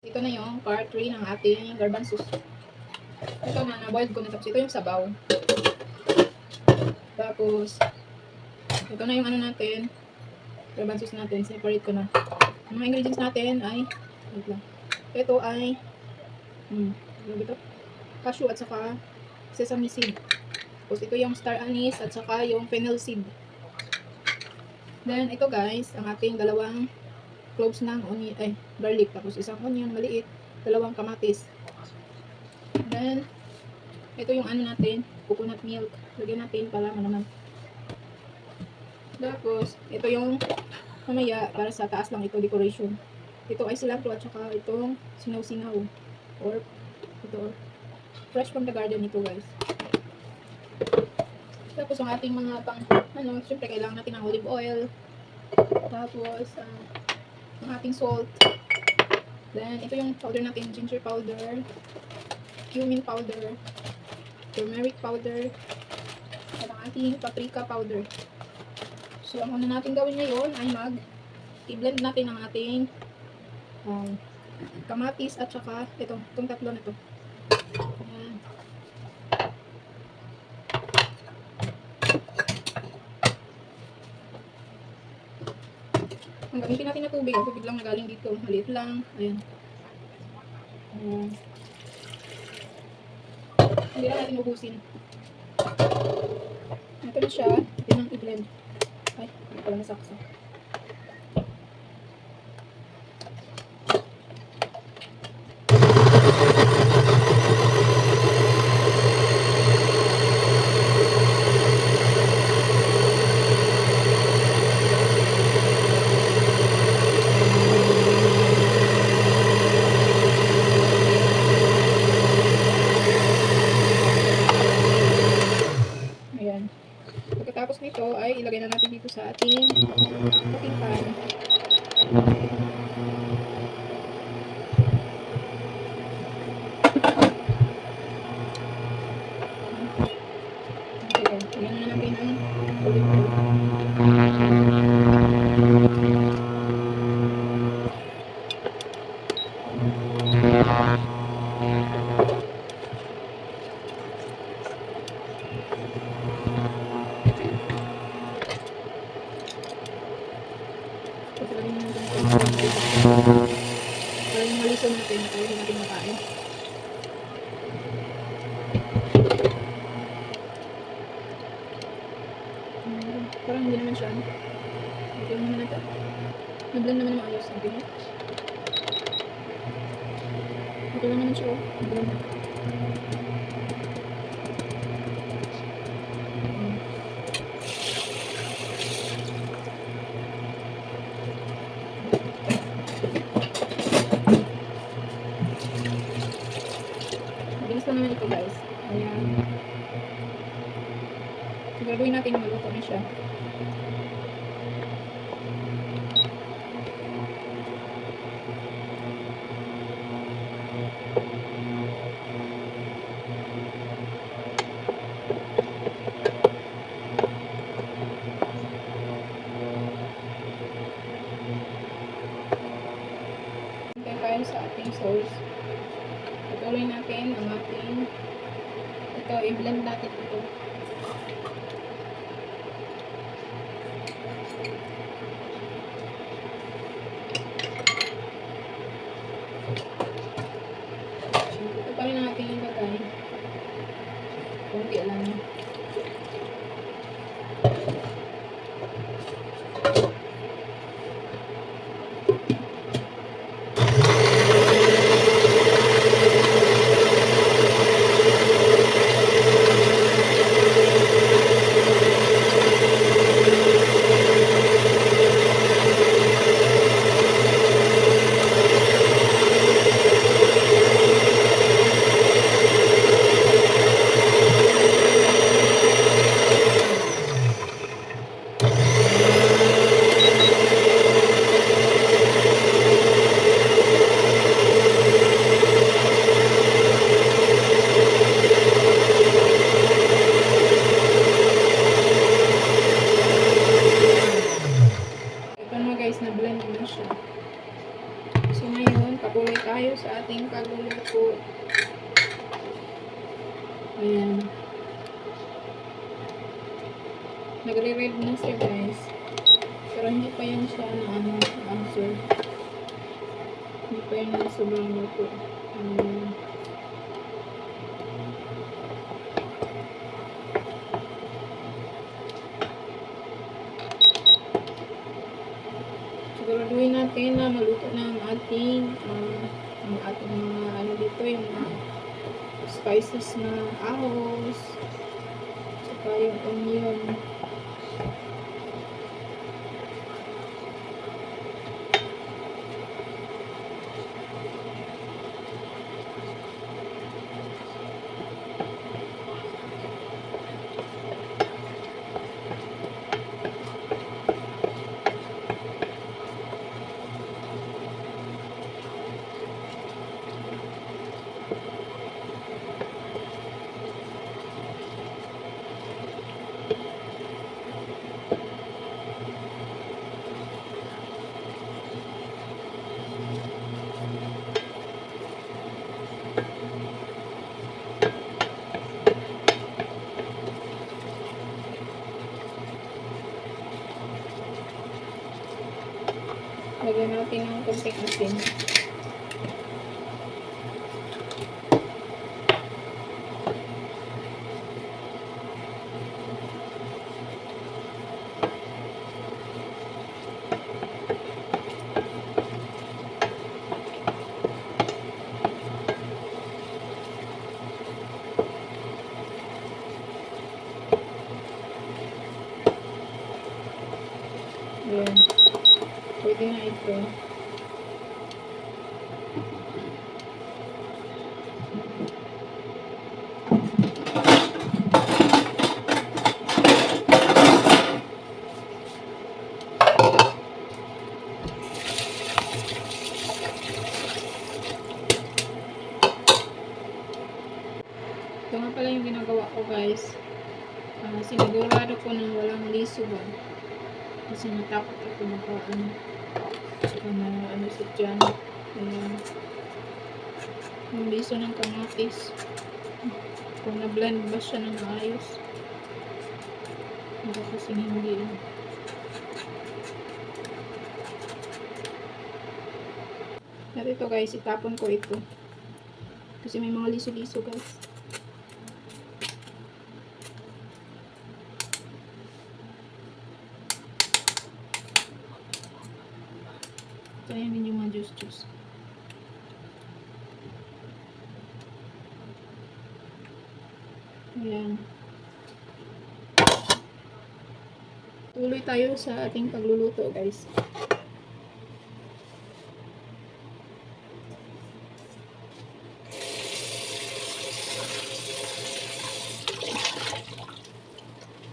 Ito na yung part 3 ng ating garbanzos. Ito na, na-boiled ko na. Tapos ito yung sabaw. Tapos, ito na yung ano natin, garbanzos natin. Separate ko na. Ang mga ingredients natin ay, wait lang. Ito ay, ano ito? Cashew at saka sesame seed. Tapos ito yung star anise at saka yung fennel seed. Then, ito guys, ang ating dalawang cloves ng onion, garlic. Tapos isang onion maliit, dalawang kamatis. Then, ito yung ano natin, coconut milk. Lagyan natin para naman. Tapos, ito yung mamaya para sa taas lang ito, decoration. Ito ay cilantro at saka itong sinaw-sinaw. Or, ito, fresh from the garden ito guys. Tapos, ang ating mga pang, syempre kailangan natin ng olive oil. Tapos, ang ating salt. Then, ito yung powder natin, ginger powder, cumin powder, turmeric powder, at ang ating paprika powder. So, ang una natin gawin ngayon ay i-blend natin ang ating kamatis at saka itong tatlo na ito. Ayan. Ang gamitin natin na tubig, ang tubig lang na galing dito. Maliit lang. Ayan. Hindi lang natin ubusin. Ito na siya. Ito nang i-blend. Ay, hindi pala nasaksak. Pagkatapos nito ay ilagay na natin dito sa ating pan. Okay, ilagay na natin ang olive oil. Para yung maliso natin, para hindi natin makain. Parang hindi naman siya. Okay naman ito. Nag-blend naman maayos. Okay lang naman siya. Nag-blend na. Bilis lang naman ito guys. Ayan. So, gagawin natin yung maluto na siya. Tayo sa ating sauce. Patuloy natin ang ating i-blend natin ito. Ito pa rin natin ilagay. Kunti lang. guys, na-blend na siya. So ngayon, patuloy tayo sa ating pagluluto. Ayan. Nagre-red na siya guys. Pero hindi pa yan siya absorb. Hindi pa yan sobrang luto. Siguraduhin natin na maluto na ang ating mga ano dito, yung mga spices na ahos, saka yung onion. Lagyan natin ng konting asin. Ayan. Pwede na ito. Ito nga pala yung ginagawa ko guys. Sinigurado ko na walang liso ba. Kasi natakot ako ano sa dyan. Ayan. Yung liso ng kamatis. Kung na-blend ba siya ng ayos. Hindi kasi hindi. At ito guys, itapon ko ito. Kasi may mga liso-liso guys. So, ayan din yung mga juice. Ayan. Tuloy tayo sa ating pagluluto, guys.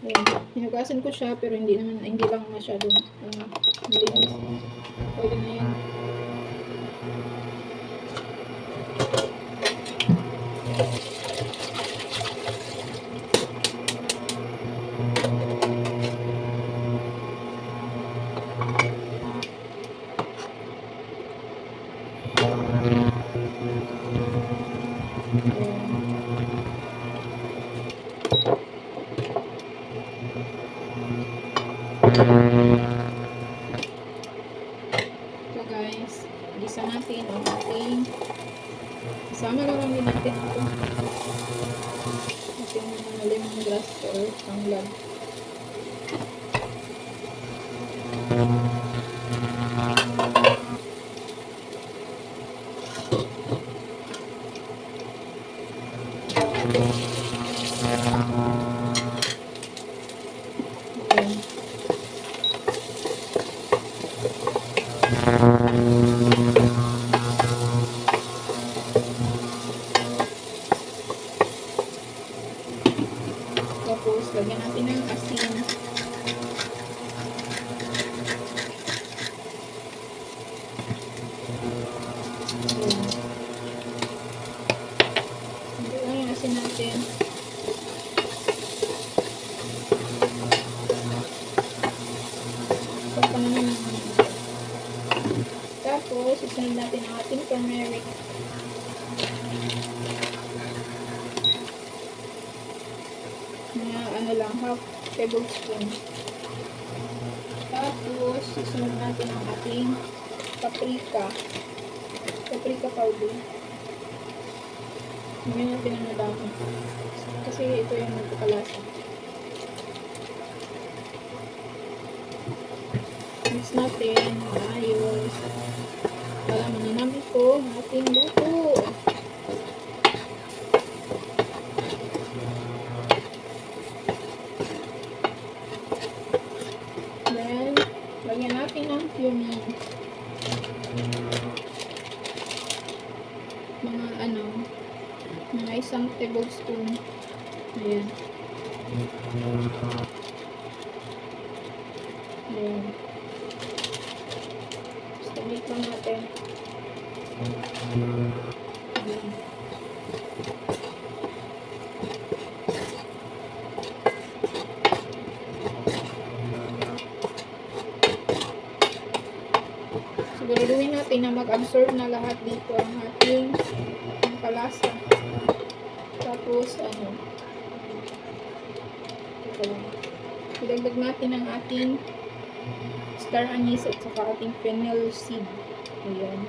Ayan. Hinugasan ko siya, pero hindi lang masyadong malinis. Pwede na yan. So guys, gisa natin ang ating isama lang din natin ito ating mga lemongrass or tanglad. Tapos, lagyan natin ng asin. Ito lang yung asin natin. Tapos, Tapos, susunod natin ang ating turmeric. Mga ano lang, half tablespoon. Tapos, susunod natin ang ating paprika. Paprika powder. Hindi natin ang madami. Kasi ito yung nagpakalasa. Mix natin. Ayos. Para mananamin ko ang ating luto. Then, lagyan natin ng cumin. Mga ano, mga 1 tablespoon. Ayan. Ayan. Basta mix lang natin. Ayan. Siguraduhin natin na mag-absorb na lahat dito ang ating kalasa. Tapos, ano, idagdag natin ang ating star anise at saka ating fennel seed. Ayan.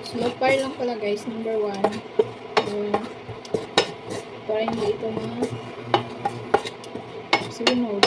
Slow fire lang pala guys, number 1. Ayan. Para hindi ito sumunod.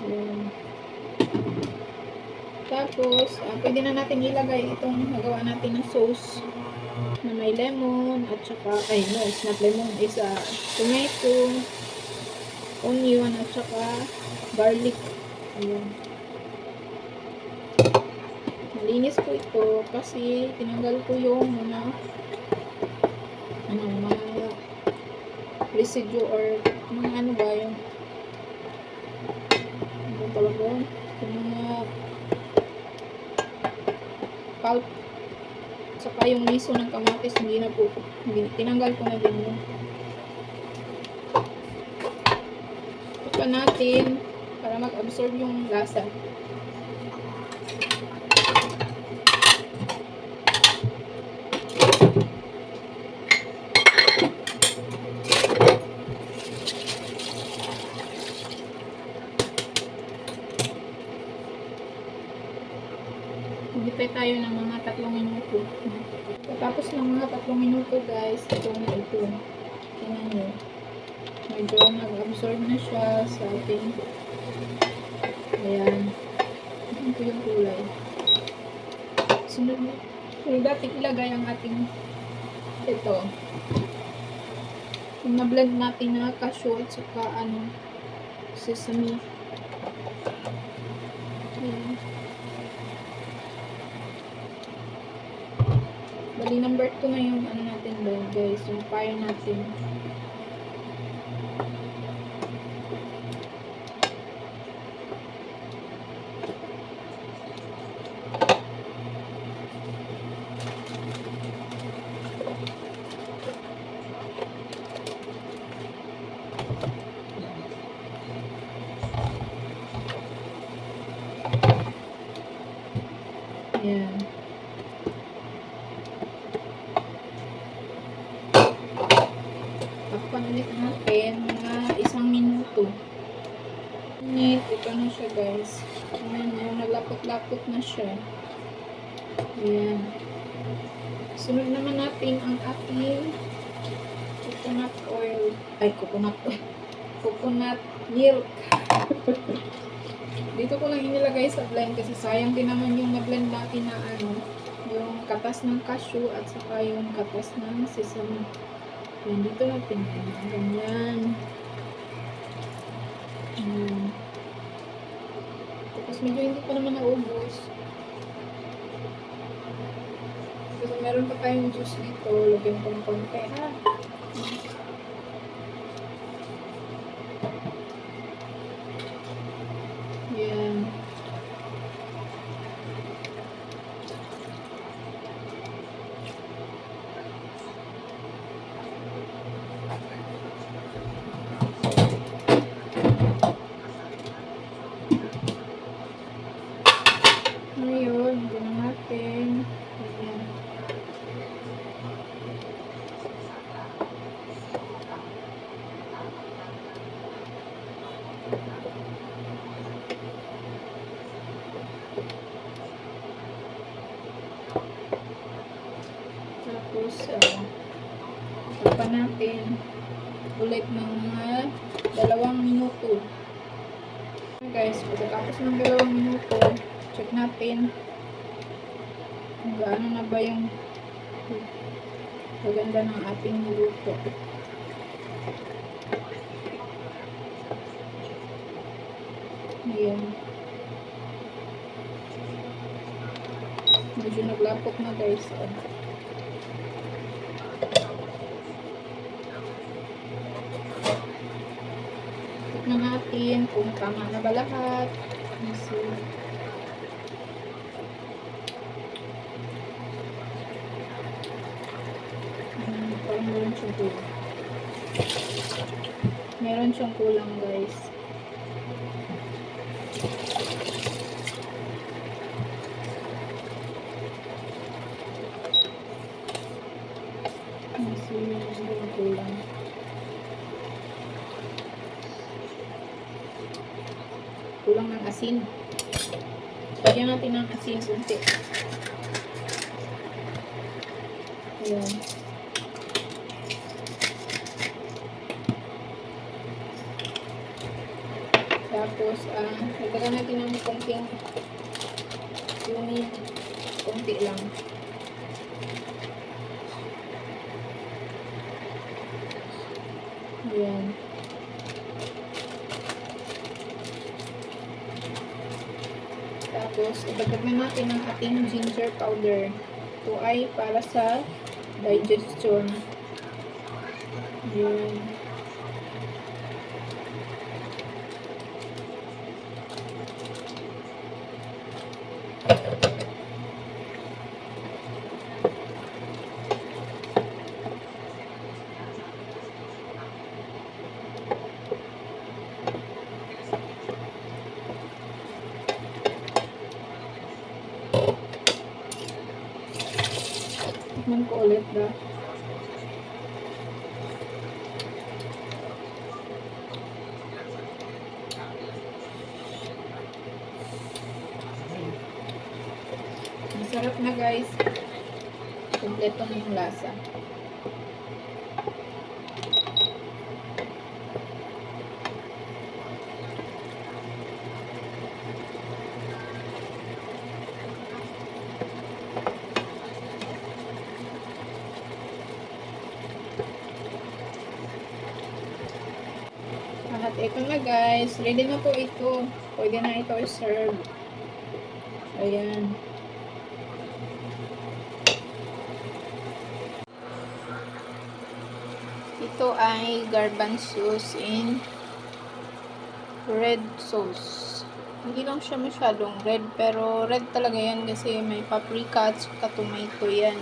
Ayan. Tapos, pwede na natin ilagay itong nagawa natin ng sauce na may lemon at saka, no, it's not lemon, it's tomato, onion at saka garlic. Ayan. Malinis ko ito kasi tinanggal ko yung mga residue or mga ano ba yung talaga yung mga pulp saka yung miso ng kamatis tinanggal ko na din yun. Ito natin para mag-absorb yung lasa. Hintay tayo ng mga 3 minuto. Tapos ng mga 3 minuto guys, ito na ito. Tingnan nyo. Medyo nag-absorb na siya sa ating. Ayan. Ito yung kulay. Sunod natin ilagay ang ating ito. Yung na-blend natin na cashew at saka sesame. Ayan. Bali, number 2 na yung natin doon, guys. Yung fire natin. Ayan. Takpan ulit natin mga 1 minuto. Ito na siya guys. Ayan, naglapot-lapot na siya. Ayan. Sunod naman natin ang ating coconut oil. Ay, coconut oil. Coconut milk. Dito ko lang inilagay sa blend kasi sayang din naman yung na-blend natin na yung katas ng cashew at saka yung katas ng sesame. Yan, dito natin yan. Ganyan. Tapos medyo hindi pa naman naubos. Kasi meron pa tayong juice dito. Lagyan ko ng konti. Yan. Takpan natin ulit ng mga 2 minuto. Guys, pagkatapos ng 2 minuto, check natin kung gaano na ba yung maganda ng ating luto. Ayan. Medyo naglapot na guys. Tignan natin kung tama na ba lahat. So, parang meron siyang kulang. Meron siyang kulang guys. So, meron kulang. Kulang ng asin. Lagyan natin ng asin kunti. Ayan. Tapos, lagyan natin ng konting cumin. Konti lang. Ayan. Tapos, ibagay natin ang ating ginger powder. Ito ay para sa digestion. Ayan. Tikman ko ulit ba? Masarap na guys. Kompleto na yung lasa. At ito na guys, ready na po ito. Pwede na ito i-serve. Ayan. Ito ay garbanzos in red sauce. Hindi lang siya masyadong red, pero red talaga yan kasi may paprika at saka tomato yan.